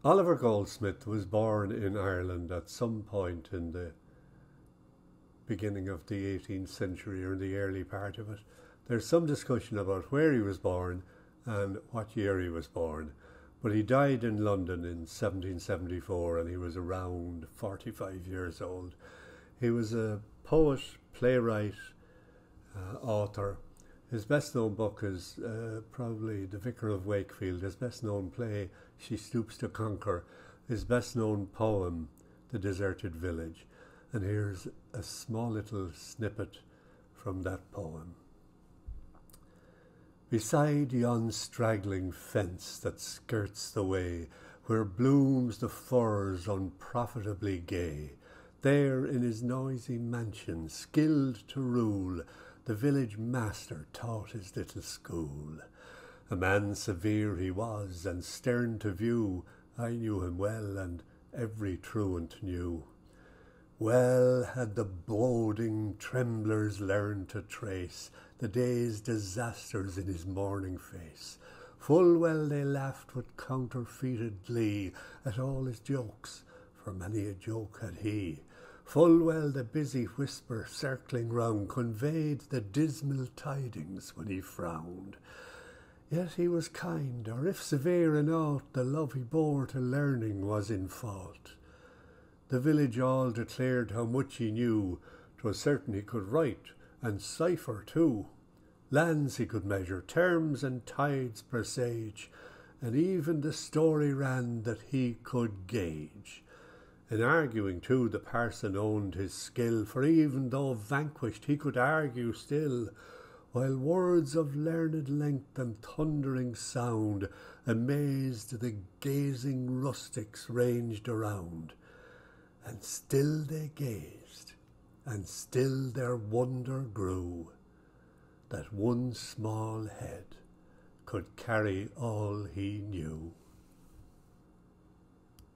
Oliver Goldsmith was born in Ireland at some point in the beginning of the 18th century or in the early part of it. There's some discussion about where he was born and what year he was born, but he died in London in 1774 and he was around 45 years old. He was a poet, playwright, author. His best known book is probably The Vicar of Wakefield. His best known play, She Stoops to Conquer. His best known poem, The Deserted Village. And here's a small little snippet from that poem. Beside yon straggling fence that skirts the way, where blooms the furze unprofitably gay, there in his noisy mansion, skilled to rule, the village master taught his little school. A man severe he was, and stern to view. I knew him well, and every truant knew. Well had the boding tremblers learned to trace the day's disasters in his morning face. Full well they laughed with counterfeited glee at all his jokes, for many a joke had he. Full well the busy whisper circling round conveyed the dismal tidings when he frowned. Yet he was kind, or if severe in aught, the love he bore to learning was in fault. The village all declared how much he knew. 'Twas certain he could write, and cipher too. Lands he could measure, terms and tides presage, and even the story ran that he could gauge. In arguing too the parson owned his skill, for even though vanquished he could argue still, while words of learned length and thundering sound amazed the gazing rustics ranged around. And still they gazed, and still their wonder grew, that one small head could carry all he knew.